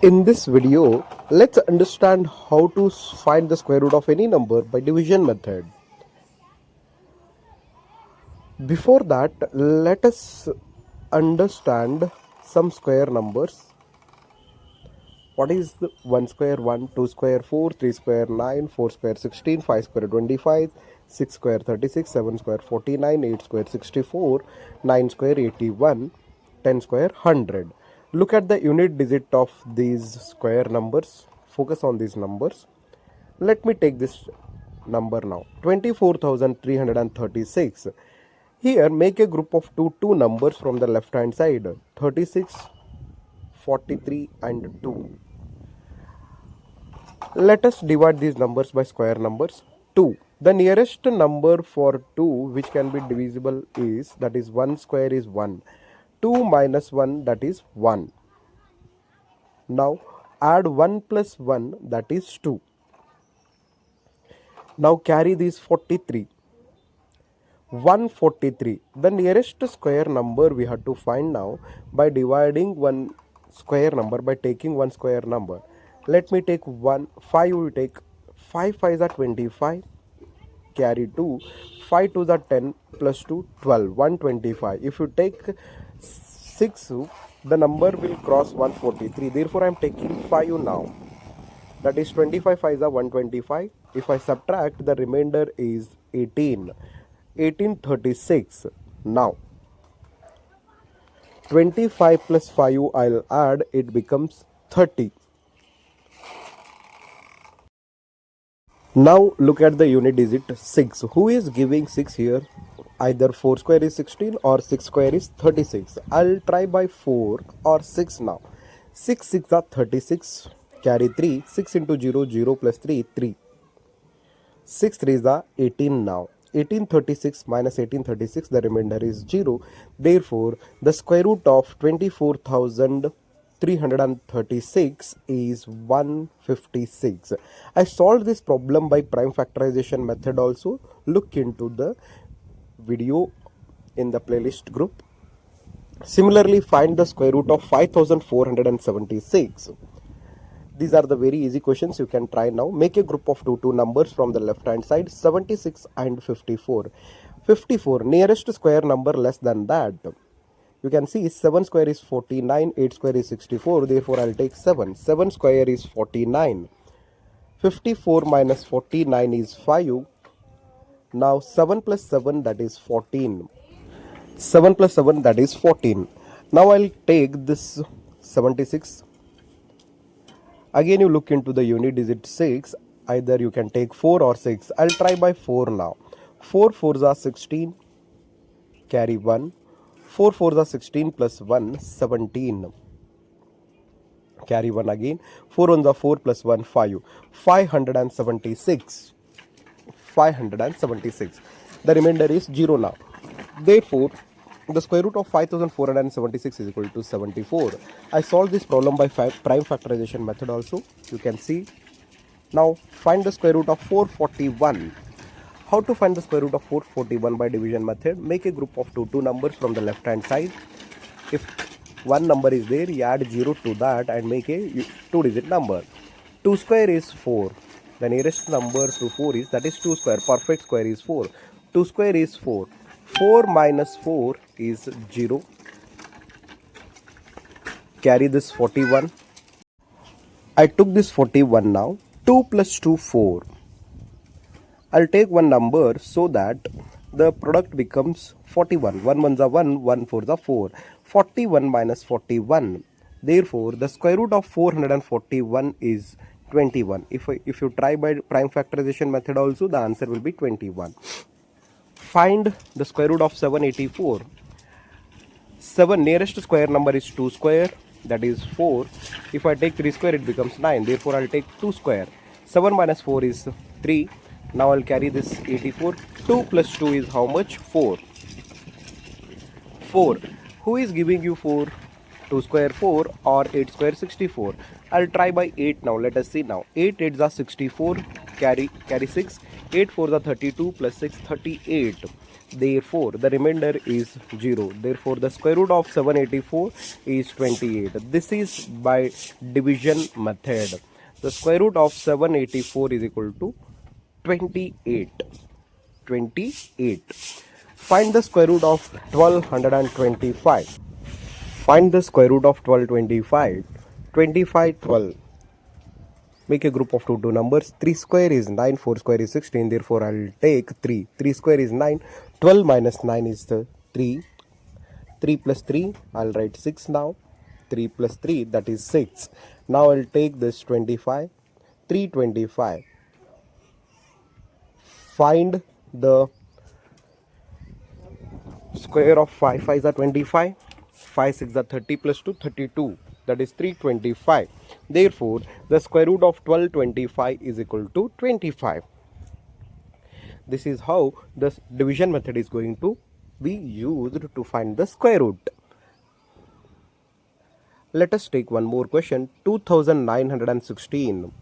In this video, let's understand how to find the square root of any number by division method. Before that, let us understand some square numbers. What is the 1 square 1, 2 square 4, 3 square 9, 4 square 16, 5 square 25, 6 square 36, 7 square 49, 8 square 64, 9 square 81, 10 square 100. Look at the unit digit of these square numbers. Focus on these numbers. Let me take this number now. 24,336. Here make a group of two numbers from the left hand side. 36, 43 and 2. Let us divide these numbers by square numbers. 2. The nearest number for 2 which can be divisible is, that is 1 square is 1. 2 minus 1, that is 1. Now add 1 plus 1, that is 2. Now carry these 43. 143. The nearest square number we have to find now by dividing one square number by taking one square number. Let me take 1. 5 we take 5 5 are 25. Carry 2. 5 2 are 10 plus 2 12. 125. If you take 6, the number will cross 143. Therefore I am taking 5 now. That is 25 5 are 125. If I subtract, the remainder is 18. 1836. Now 25 plus 5 I'll add, it becomes 30. Now look at the unit digit 6. Who is giving 6 here? Either 4 square is 16 or 6 square is 36. I'll try by 4 or 6 now. 6 6 are 36. Carry 3. 6 into 0, 0 plus 3, 3. 6 3 are 18 now. 1836 minus 1836, the remainder is 0. Therefore, the square root of 24,336 is 156. I solved this problem by prime factorization method also. Look into the video in the playlist group. Similarly, find the square root of 5476. These are the very easy questions you can try now. Make a group of two numbers from the left hand side, 76 and 54. 54, nearest square number less than that. You can see 7 square is 49, 8 square is 64. Therefore, I'll take 7. 7 square is 49. 54 minus 49 is 5. Now 7 plus 7, that is 14. 7 plus 7, that is 14. Now I'll take this 76. Again you look into the unit digit 6. Either you can take 4 or 6. I'll try by 4 now. 4 4s are 16. Carry 1. 4 4s are 16 plus 1, 17. Carry 1 again. 4 1s are 4 plus 1, 5. 576. 576. The remainder is 0 now. Therefore, the square root of 5476 is equal to 74. I solved this problem by prime factorization method also. You can see. Now find the square root of 441. How to find the square root of 441 by division method? Make a group of two numbers from the left hand side. If one number is there, you add 0 to that and make a 2-digit number. 2 square is 4. The nearest number to 4 is, that is 2 square. Perfect square is 4. 2 square is 4. 4 minus 4 is 0. Carry this 41. I took this 41 now. 2 plus 2, 4. I'll take one number so that the product becomes 41. 1 1s are 1, 1 4s are 4. 41 minus 41. Therefore, the square root of 441 is 21. If you try by prime factorization method also, the answer will be 21. Find the square root of 784. 7, nearest square number is 2 square, that is 4. If I take 3 square, it becomes 9. Therefore, I'll take 2 square. 7 minus 4 is 3. Now I'll carry this 84. 2 plus 2 is how much? 4. 4. Who is giving you 4? 2 square 4 or 8 square 64. I'll try by 8 now. Let us see now. 8 8s are 64. Carry 6. 8 4s are 32 plus 6, 38. Therefore, the remainder is 0. Therefore, the square root of 784 is 28. This is by division method. The square root of 784 is equal to 28. 28. Find the square root of 1225. Find the square root of 1225. 25, 12. Make a group of two numbers. 3 square is 9, 4 square is 16. Therefore, I'll take 3. 3 square is 9. 12 minus 9 is the 3. 3 plus 3, I'll write 6 now. 3 plus 3, that is 6. Now I'll take this 25. 325. Find the square of 5. 5 are 25. 5 6 are 30 plus 2, 32. That is 325. Therefore, the square root of 1225 is equal to 25. This is how the division method is going to be used to find the square root. Let us take one more question. 2916.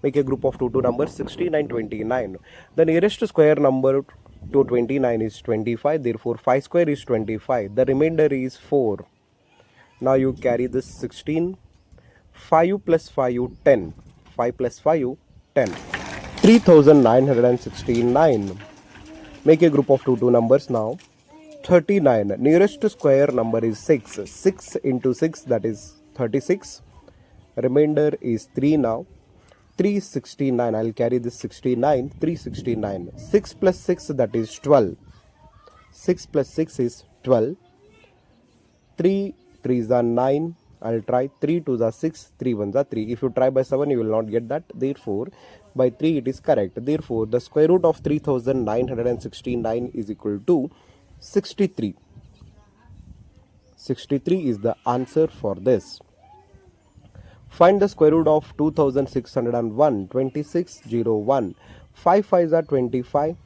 Make a group of two numbers, 16 and 29. The nearest square number to 29 is 25. Therefore, 5 square is 25. The remainder is 4. Now you carry this 16. 5 plus 5, 10. 5 plus 5, 10. 3969. Make a group of two numbers now. 39. Nearest square number is 6. 6 into 6, that is 36. Remainder is 3 now. 369. I'll carry this 69. 369. 6 plus 6, that is 12. 6 plus 6 is 12. 3 3s are 9. I'll try 3 2s are 6. 3 1s are 3. If you try by 7, you will not get that. Therefore, by 3 it is correct. Therefore, the square root of 3969 is equal to 63. 63 is the answer for this. Find the square root of 2601. 2601. 5 5s are 25.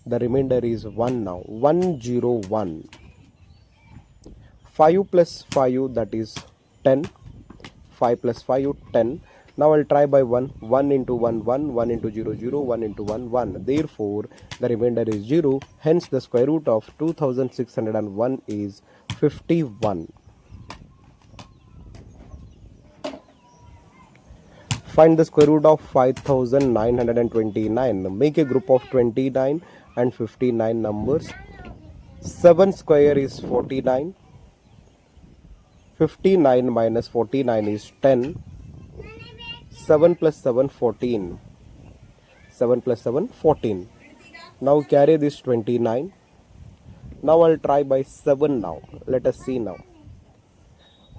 The remainder is 1 now. 101. 5 plus 5, that is 10. 5 plus 5, 10. Now I'll try by 1. 1 into 1, 1. 1 into 0, 0. 1 into 1, 1. Therefore, the remainder is 0. Hence, the square root of 2601 is 51. Find the square root of 5929. Make a group of 29 and 59 numbers. 7 square is 49. 59 minus 49 is 10. 7 plus 7, 14. 7 plus 7, 14. Now carry this 29. Now I'll try by 7 now. Let us see now.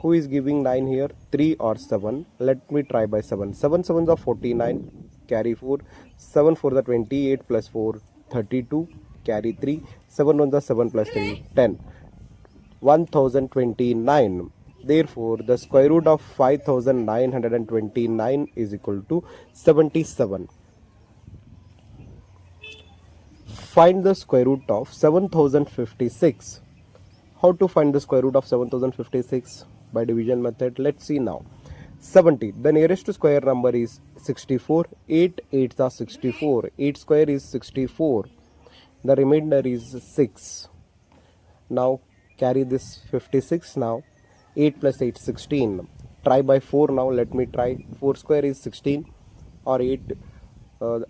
Who is giving 9 here? 3 or 7. Let me try by 7. 7 7s are 49. Carry 4. 7 4 the 28 plus 4, 32. Carry 3. 7 1 the 7 plus 3, 10. 1029. Therefore, the square root of 5929 is equal to 77. Find the square root of 7056. How to find the square root of 7056? By division method. Let's see now. 70. The nearest square number is 64. 8 8s are 64. 8 square is 64. The remainder is 6. Now carry this 56 now. 8 plus 8, 16. Try by 4 now. Let me try. 4 square is 16. Or 8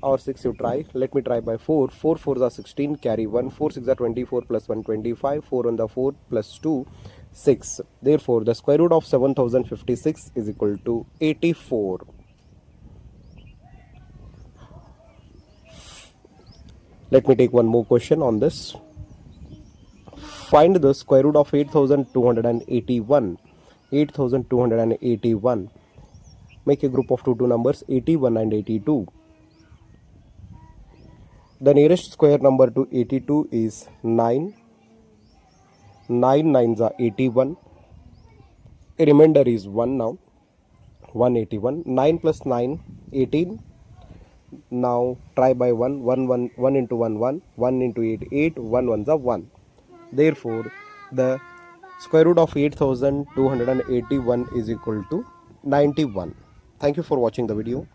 or 6 you try. Let me try by 4. 4 4s are 16. Carry 1. 4 6 are 24 plus 1, 25. 4 on the 4 plus 2, 6. Therefore, the square root of 7056 is equal to 84. Let me take one more question on this. Find the square root of 8281. 8281. Make a group of two numbers, 81 and 82. The nearest square number to 82 is 9. 9 9s are 81. A remainder is 1 now. 181. 9 plus 9, 18. Now try by 1. 1 into 1, 1. 1 into 8, 8. 1 1s are 1. Therefore, the square root of 8281 is equal to 91. Thank you for watching the video.